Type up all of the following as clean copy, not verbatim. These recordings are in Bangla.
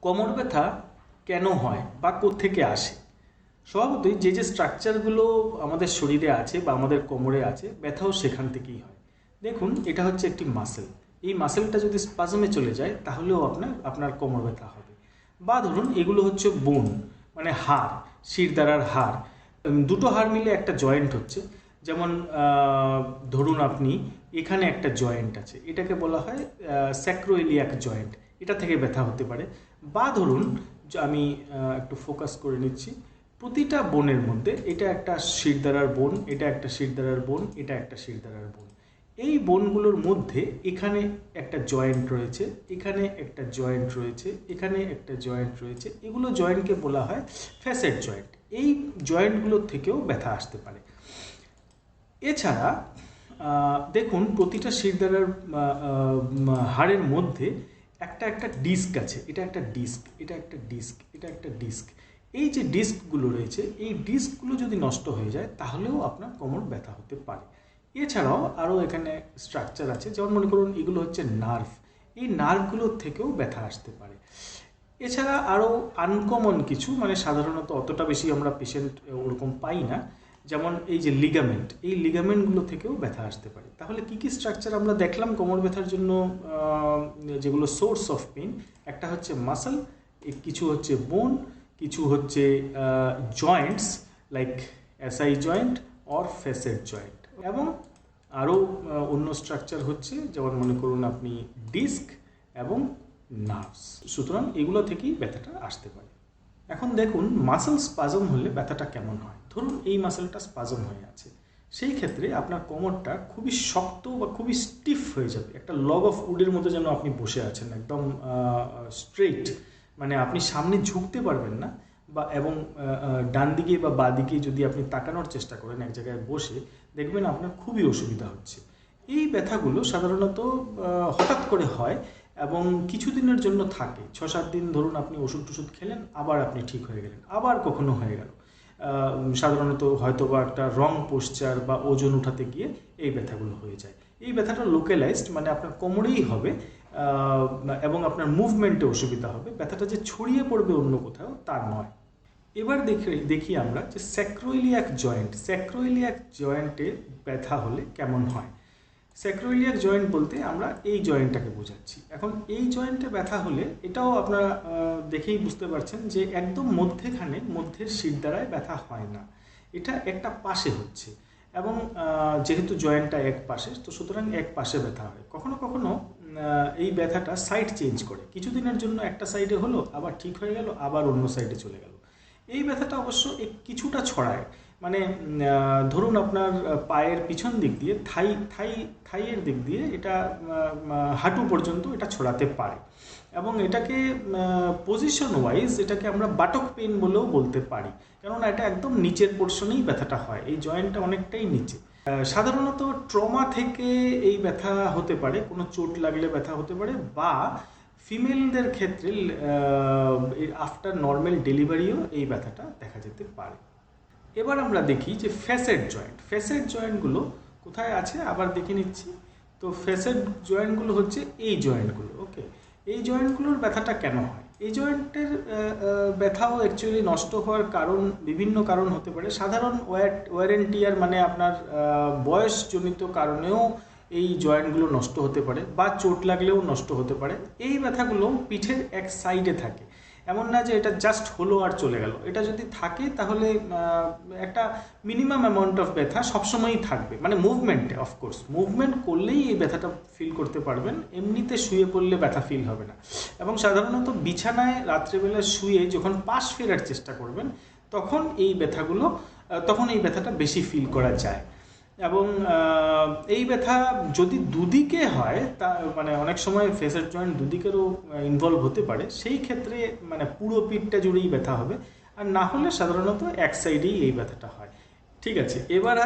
কোমর ব্যথা কেন হয় বা কোত্থেকে আসে? স্বভাবতই যে স্ট্রাকচারগুলো আমাদের শরীরে আছে বা আমাদের কোমরে আছে, ব্যথাও সেখান থেকেই হয়। দেখুন, এটা হচ্ছে একটি মাসেল। এই মাসেলটা যদি স্পাজমে চলে যায় তাহলেও আপনার কোমর ব্যথা হবে। বা ধরুন, এগুলো হচ্ছে বোন, মানে হাড়, শিরদাঁড়ার হাড়। দুটো হাড় মিলে একটা জয়েন্ট হচ্ছে। যেমন ধরুন, আপনি এখানে একটা জয়েন্ট আছে, এটাকে বলা হয় স্যাক্রোইলিয়াক জয়েন্ট। এটা থেকে ব্যথা হতে পারে। বা ধরুন, আমি একটু ফোকাস করে নিচ্ছি, প্রতিটা বোনের মধ্যে এটা একটা শিরদাঁড়ার বোন, এটা একটা শিরদাঁড়ার বোন, এটা একটা শিরদাঁড়ার বোন। এই বোনগুলোর মধ্যে এখানে একটা জয়েন্ট রয়েছে, এখানে একটা জয়েন্ট রয়েছে, এখানে একটা জয়েন্ট রয়েছে। এগুলো জয়েন্টকে বলা হয় ফ্যাসেট জয়েন্ট। এই জয়েন্টগুলোর থেকেও ব্যথা আসতে পারে। এছাড়া দেখুন, প্রতিটা শিরদাঁড়ার হাড়ের মধ্যে একটা একটা ডিস্ক আছে। এটা একটা ডিস্ক, এটা একটা ডিস্ক, এটা একটা ডিস্ক। এই যে ডিস্কগুলো রয়েছে, এই ডিস্কগুলো যদি নষ্ট হয়ে যায় তাহলেও আপনার কোমর ব্যথা হতে পারে। এছাড়াও আরও এখানে স্ট্রাকচার আছে, যেমন মনে করুন এগুলো হচ্ছে নার্ভ। এই নার্ভগুলোর থেকেও ব্যথা আসতে পারে। এছাড়া আরও আনকমন কিছু, মানে সাধারণত অতটা বেশি আমরা পেশেন্ট ওরকম পাই না, যেমন এই যে লিগামেন্ট, এই লিগামেন্টগুলো থেকেও ব্যথা আসতে পারে। তাহলে কী কী স্ট্রাকচার আমরা দেখলাম কোমর ব্যথার জন্য, যেগুলো সোর্স অফ পেইন? একটা হচ্ছে মাসল, কিছু হচ্ছে বোন, কিছু হচ্ছে Joints like SI joint or facet joint, এবং আরও অন্য স্ট্রাকচার হচ্ছে, যেমন মনে করুন আপনি ডিস্ক এবং নার্ভস। সুতরাং এগুলো থেকেই ব্যথাটা আসতে পারে। এখন দেখুন, মাসেল স্পাজম হলে ব্যথাটা কেমন হয়। ধরুন এই মাসেলটা স্পাজম হয়ে আছে, সেই ক্ষেত্রে আপনার কোমরটা খুবই শক্ত বা খুবই স্টিফ হয়ে যাবে। একটা লগ অফ উডের মতো যেন আপনি বসে আছেন, একদম স্ট্রেইট, মানে আপনি সামনে ঝুঁকতে পারবেন না। বা এবং ডান দিকে বা বাঁ দিকে যদি আপনি তাকানোর চেষ্টা করেন এক জায়গায় বসে, দেখবেন আপনার খুবই অসুবিধা হচ্ছে। এই ব্যথাগুলো সাধারণত হঠাৎ করে হয় এবং কিছুদিনের জন্য থাকে। 6-7 দিন ধরুন আপনি ওষুধ টষুধ খেলেন, আবার আপনি ঠিক হয়ে গেলেন, আবার কখনো হয়ে গেল। সাধারণত হয়তো বা একটা রং পোশ্চার বা ওজন উঠাতে গিয়ে এই ব্যথাগুলো হয়ে যায়। এই ব্যথাটা লোকালাইজড, মানে আপনার কোমরেই হবে, এবং আপনার মুভমেন্টে অসুবিধা হবে। ব্যথাটা যে ছড়িয়ে পড়বে অন্য কোথাও, তা নয়। এবার দেখি আমরা যে স্যাক্রোইলিয়াক জয়েন্টে ব্যথা হলে কেমন হয়। স্যাক্রোইলিয়াক জয়েন্ট বলতে আমরা এই জয়েন্টটাকে বোঝাচ্ছি। এখন এই জয়েন্টে ব্যথা হলে এটাও আপনারা দেখেই বুঝতে পারছেন যে একদম মধ্যের শিরদাঁড়ায় ব্যথা হয় না, এটা একটা পাশে হচ্ছে। এবং যেহেতু জয়েন্টটা এক পাশে, তো সুতরাং এক পাশে ব্যথা হয়। কখনো কখনো এই ব্যথাটা সাইড চেঞ্জ করে, কিছুদিনের জন্য একটা সাইডে হলো, আবার ঠিক হয়ে গেল, আবার অন্য সাইডে চলে গেল। এই ব্যথাটা অবশ্য কিছুটা ছড়ায়, মানে ধরুন আপনার পায়ের পিছন দিক দিয়ে থাইয়ের দিক দিয়ে এটা হাঁটু পর্যন্ত এটা ছড়াতে পারে। এবং এটাকে পজিশন ওয়াইজ এটাকে আমরা বাটক পেন বলেও বলতে পারি, কেননা এটা একদম নিচের পোর্শনেই ব্যথাটা হয়, এই জয়েন্টটা অনেকটাই নিচে। সাধারণত ট্রমা থেকে এই ব্যথা হতে পারে, কোনো চোট লাগলে ব্যথা হতে পারে, বা ফিমেলদের ক্ষেত্রে আফটার নর্মাল ডেলিভারিও এই ব্যথাটা দেখা যেতে পারে। এবার আমরা দেখি যে ফ্যাসেট জয়েন্টগুলো কোথায় আছে, আবার দেখে নিচ্ছি। তো ফ্যাসেট জয়েন্টগুলো হচ্ছে এই জয়েন্টগুলো। ওকে, এই জয়েন্টগুলোর ব্যথাটা কেন হয়? এই জয়েন্টের ব্যথাও অ্যাকচুয়ালি নষ্ট হওয়ার কারণ, বিভিন্ন কারণ হতে পারে। সাধারণ ওয়ার অ্যান্ড টিয়ার, মানে আপনার বয়সজনিত কারণেও এই জয়েন্টগুলো নষ্ট হতে পারে, বা চোট লাগলেও নষ্ট হতে পারে। এই ব্যথাগুলো পিঠের এক সাইডে থাকে, এমন না যে এটা জাস্ট হলো আর চলে গেল। এটা যদি থাকে তাহলে একটা মিনিমাম অ্যামাউন্ট অফ ব্যথা সবসময়ই থাকবে, মানে মুভমেন্টে, অফকোর্স মুভমেন্ট করলেই এই ব্যথাটা ফিল করতে পারবেন, এমনিতে শুয়ে পড়লে ব্যথা ফিল হবে না। এবং সাধারণত বিছানায় রাত্রেবেলা শুয়ে যখন পাশ ফেরার চেষ্টা করবেন, তখন এই ব্যথাটা বেশি ফিল করা যায়। এবং এই ব্যথা যদি দুদিকে হয়, তা মানে অনেক সময় ফেসের জয়েন্ট দুদিকেরও ইনভলভ হতে পারে, সেই ক্ষেত্রে মানে পুরো পিঠটা জুড়েই ব্যথা হবে। আর না হলে সাধারণত এক সাইডেই এই ব্যথাটা হয়। ঠিক আছে, এবার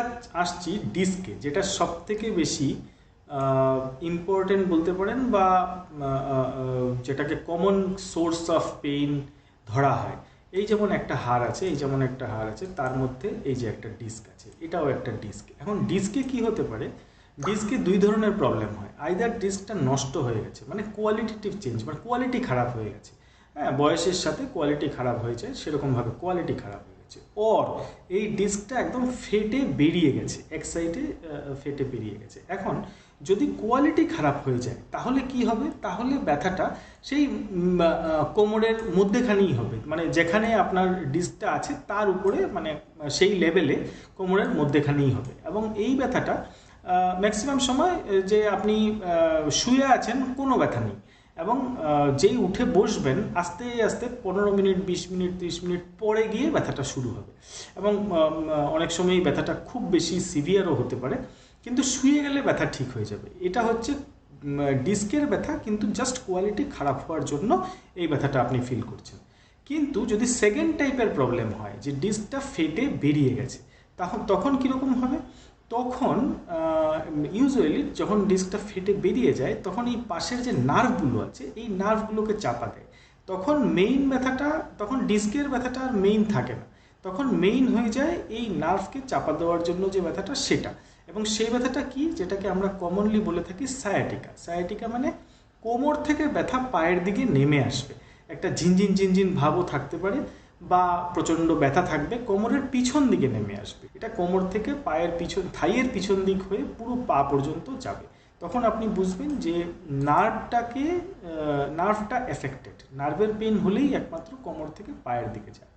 আসছি ডিস্কে, যেটা সব থেকে বেশি ইম্পর্টেন্ট বলতে পারেন, বা যেটাকে কমন সোর্স অফ পেইন ধরা হয়। এই যেমন একটা হাড় আছে, তার মধ্যে এই যে একটা ডিস্ক আছে, এটাও একটা ডিস্ক। এখন ডিস্কে কি হতে পারে? ডিস্কে দুই ধরনের প্রবলেম হয়। আইদার ডিস্কটা নষ্ট হয়ে গেছে, মানে কোয়ালিটেটিভ চেঞ্জ, মানে কোয়ালিটি খারাপ হয়ে গেছে, হ্যাঁ, বয়সের সাথে কোয়ালিটি খারাপ হয়ে যায়, সেরকমভাবে কোয়ালিটি খারাপ হয়ে গেছে। ওর এই ডিস্কটা একদম ফেটে বেরিয়ে গেছে, এক সাইডে ফেটে বেরিয়ে গেছে। এখন যদি কোয়ালিটি খারাপ হয়ে যায় তাহলে কি হবে? তাহলে ব্যথাটা সেই কোমরের মধ্যেখানেই হবে, মানে যেখানে আপনার ডিস্কটা আছে তার উপরে, মানে সেই লেভেলে কোমরের মধ্যেখানেই হবে। এবং এই ব্যথাটা ম্যাক্সিমাম সময় যে আপনি শুয়ে আছেন কোনো ব্যথা নেই, এবং যেই উঠে বসবেন আস্তে আস্তে 15 মিনিট, 20 মিনিট, 30 মিনিট পরে গিয়ে ব্যথাটা শুরু হবে। এবং অনেক সময় এই ব্যথাটা খুব বেশি সিভিয়ারও হতে পারে, কিন্তু শুয়ে গেলে ব্যথা ঠিক হয়ে যাবে। এটা হচ্ছে ডিস্কের ব্যথা, কিন্তু জাস্ট কোয়ালিটি খারাপ হওয়ার জন্য এই ব্যথাটা আপনি ফিল করছেন। কিন্তু যদি সেকেন্ড টাইপের প্রবলেম হয়, যে ডিস্কটা ফেটে বেরিয়ে গেছে, তখন কীরকম হবে? তখন ইউজুয়ালি যখন ডিস্কটা ফেটে বেরিয়ে যায় তখন এই পাশের যে নার্ভগুলো আছে এই নার্ভগুলোকে চাপা দেয়। তখন মেইন ব্যথাটা, তখন ডিস্কের ব্যথাটা আর মেইন থাকে না, তখন মেইন হয়ে যায় এই নার্ভকে চাপা দেওয়ার জন্য যে ব্যথাটা সেটা। এবং সেই ব্যথাটা কি, যেটাকে আমরা কমনলি বলে থাকি সায়াটিকা। সায়াটিকা মানে কোমর থেকে ব্যথা পায়ের দিকে নেমে আসবে, একটা ঝিনঝিন ঝিনঝিন ভাবও থাকতে পারে, বা প্রচণ্ড ব্যথা থাকবে, কোমরের পিছন দিকে নেমে আসবে। এটা কোমর থেকে পায়ের পিছন, থাইয়ের পিছন দিক হয়ে পুরো পা পর্যন্ত যাবে। তখন আপনি বুঝবেন যে নার্ভটা এফেক্টেড। নার্ভের পেন হলেই একমাত্র কোমর থেকে পায়ের দিকে যায়।